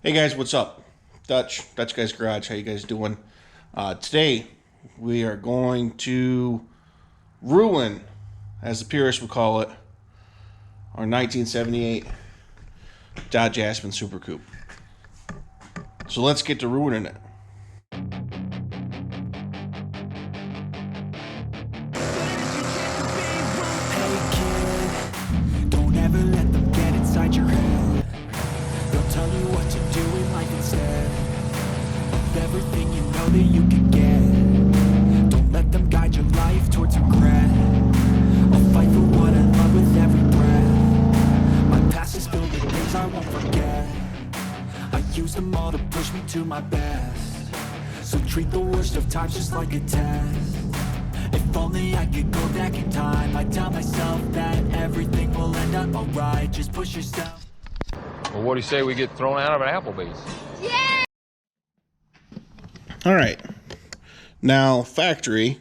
Hey guys, what's up? Dutch Guy's Garage. How you guys doing? Today we are going to ruin, as the Purists would call it, our 1978 Dodge Aspen Super Coupe. So let's get to ruining it. Don't ever let them get inside your head. They'll tell you what to do in life instead of everything you know that you can get. Don't let them guide your life towards regret. I'll fight for what I love with every breath. My past is filled with things I won't forget. I use them all to push me to my best. So treat the worst of times just like a test. If only I could go back in time, I'd tell myself that everything will end up alright. Just push yourself. Well, what do you say we get thrown out of an Applebee's? Yeah! Alright. Now, factory,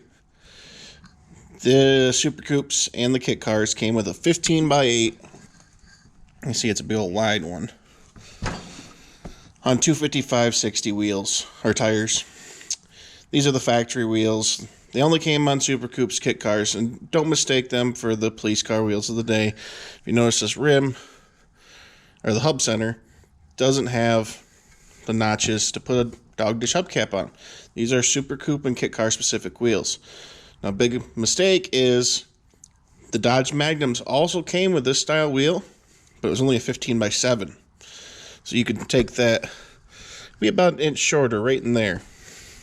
the Super Coupes and the kit cars came with a 15x8. You see it's a big old wide one. On 255/60 wheels, or tires. These are the factory wheels. They only came on Super Coupes kit cars, and don't mistake them for the police car wheels of the day. If you notice, this rim, or the hub center, doesn't have the notches to put a dog dish hubcap on. These are Super Coupe and kit car specific wheels. Now, big mistake is the Dodge Magnums also came with this style wheel, but it was only a 15x7. So you could take that, be about an inch shorter right in there.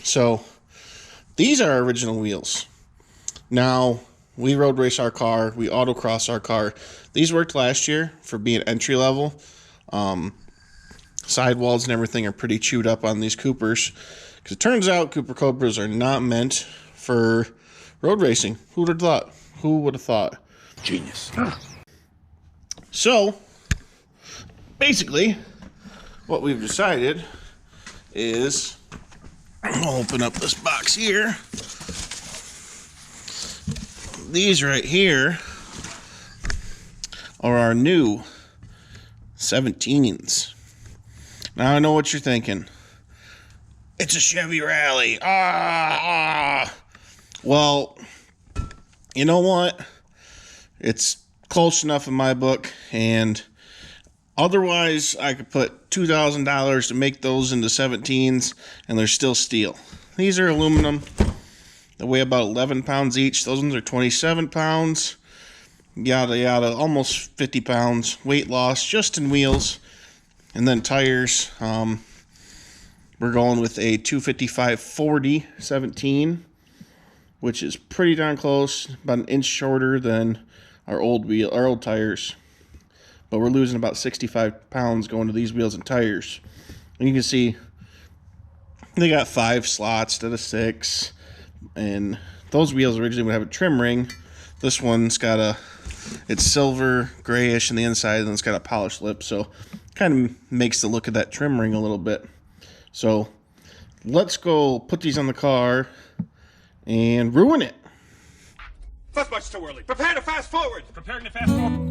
So these are our original wheels. Now, we road race our car, we autocross our car. These worked last year for being entry level. Sidewalls and everything are pretty chewed up on these Coopers. Because it turns out Cooper Cobras are not meant for road racing. Who would have thought? Who would have thought? Genius. So, basically, what we've decided is, I'll open up this box here. These right here are our new 17s. Now I know what you're thinking. It's a Chevy Rally. Well, you know what? It's close enough in my book, and otherwise I could put $2,000 to make those into 17s, and they're still steel. These are aluminum. They weigh about 11 pounds each. Those ones are 27 pounds. Yada yada, almost 50 pounds. Weight loss just in wheels. And then tires. We're going with a 255/40 17, which is pretty darn close, about an inch shorter than our old tires. But we're losing about 65 pounds going to these wheels and tires. And you can see they got 5 slots instead of 6. And those wheels originally would have a trim ring. This one's got it's silver grayish on the inside, and it's got a polished lip, so kind of makes the look of that trim ring a little bit. So let's go put these on the car and ruin it. That's much too early. Prepare to fast forward. Preparing to fast forward.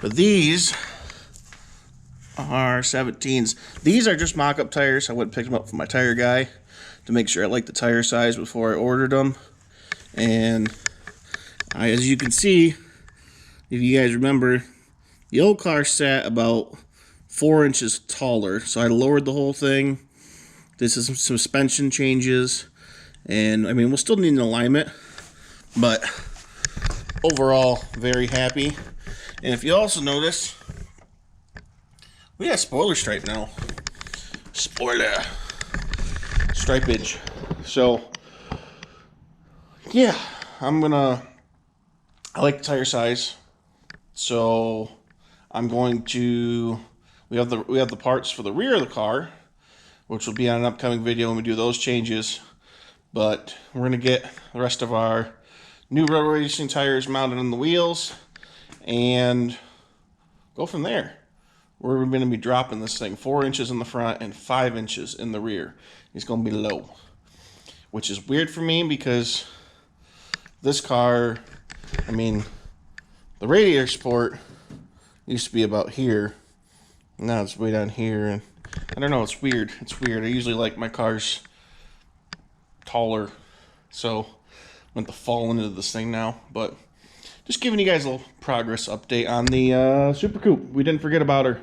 But these are 17s. These are just mock-up tires. I went and picked them up from my tire guy to make sure I liked the tire size before I ordered them. And as you can see, if you guys remember, the old car sat about 4 inches taller. So I lowered the whole thing. This is some suspension changes. And, I mean, we'll still need an alignment. But overall, very happy. And if you also notice, we got spoiler stripe now. Spoiler. Stripage. So, yeah, I like the tire size. So, I'm going to, we have the parts for the rear of the car, which will be on an upcoming video when we do those changes. But we're going to get the rest of our new road racing tires mounted on the wheels and go from there. We're going to be dropping this thing 4 inches in the front and 5 inches in the rear. It's going to be low. which is weird for me because this car, I mean, the radiator support used to be about here. Now it's way down here, and I don't know, it's weird. It's weird. I usually like my cars taller, so I'm going to fall into this thing now. But just giving you guys a little progress update on the Super Coupe. We didn't forget about her.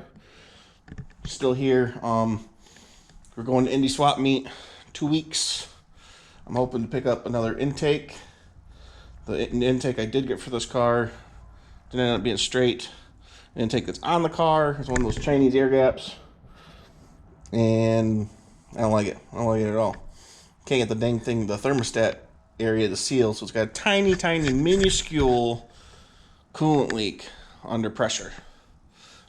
Still here. We're going to Indy Swap Meet 2 weeks. I'm hoping to pick up another intake. The intake I did get for this car didn't end up being straight. The intake that's on the car is one of those Chinese air gaps. And I don't like it. I don't like it at all. Can't get the dang thing, the thermostat area to seal, so it's got a tiny, tiny, minuscule coolant leak under pressure.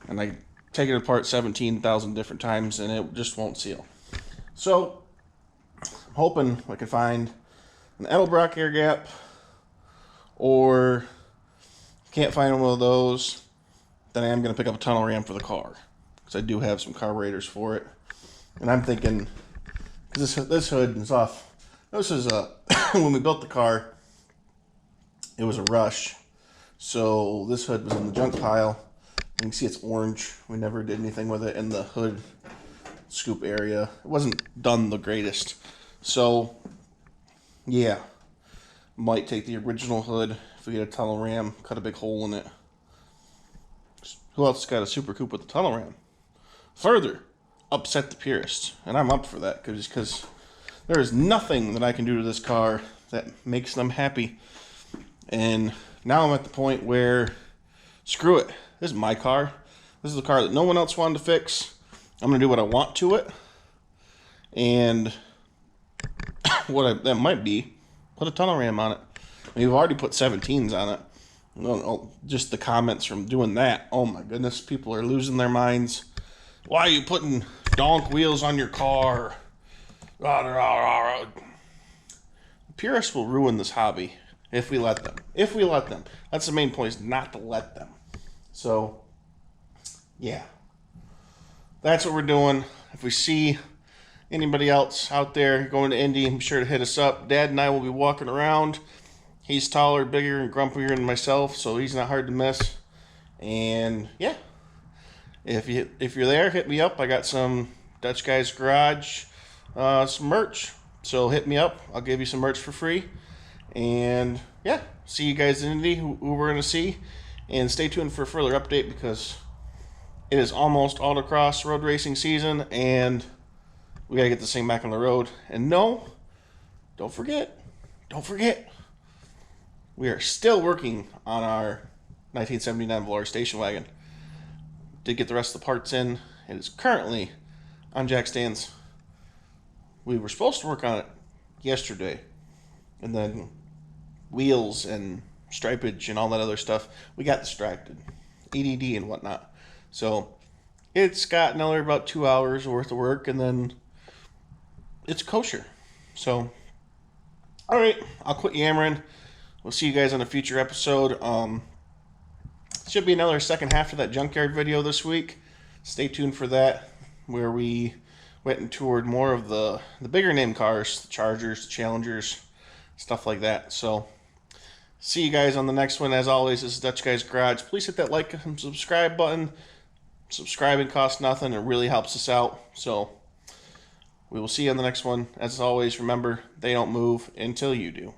And I take it apart 17,000 different times, and it just won't seal. So, I'm hoping I can find an Edelbrock air gap, or can't find one of those, then I am going to pick up a tunnel ram for the car, because I do have some carburetors for it. And I'm thinking, because this hood is off. This is when we built the car, it was a rush. So this hood was in the junk pile. You can see it's orange. We never did anything with it in the hood scoop area. It wasn't done the greatest. So, yeah. Might take the original hood if we get a tunnel ram, cut a big hole in it. Who else got a Super Coupe with a tunnel ram? Further, upset the Purists. And I'm up for that because there is nothing that I can do to this car that makes them happy. And now I'm at the point where, screw it. This is my car. This is a car that no one else wanted to fix. I'm going to do what I want to it. And that might be, put a tunnel ram on it. I mean, we've already put 17s on it. Just the comments from doing that. Oh my goodness, people are losing their minds. Why are you putting donk wheels on your car? Purists will ruin this hobby if we let them. If we let them. That's the main point, is not to let them. So, yeah. That's what we're doing. If we see anybody else out there going to Indy, be sure to hit us up. Dad and I will be walking around. He's taller, bigger, and grumpier than myself, so he's not hard to miss. And, yeah. If you're there, hit me up. I got some Dutch Guy's Garage, some merch. So hit me up. I'll give you some merch for free. And, yeah. See you guys in Indy, who we're going to see. And stay tuned for a further update because it is almost autocross road racing season, and we got to get this thing back on the road. And no, don't forget, we are still working on our 1979 Velour station wagon. Did get the rest of the parts in. It is currently on jack stands. We were supposed to work on it yesterday, and then wheels and stripage and all that other stuff, we got distracted, ADD and whatnot. So it's got another about 2 hours worth of work, and then it's kosher. So, all right, I'll quit yammering. We'll see you guys on a future episode. Should be another second half of that junkyard video this week. Stay tuned for that, where we went and toured more of the bigger name cars, the Chargers, the Challengers, stuff like that. So, see you guys on the next one. As always, this is Dutch Guy's Garage. Please hit that like and subscribe button. Subscribing costs nothing. It really helps us out. So, we will see you on the next one. As always, remember, they don't move until you do.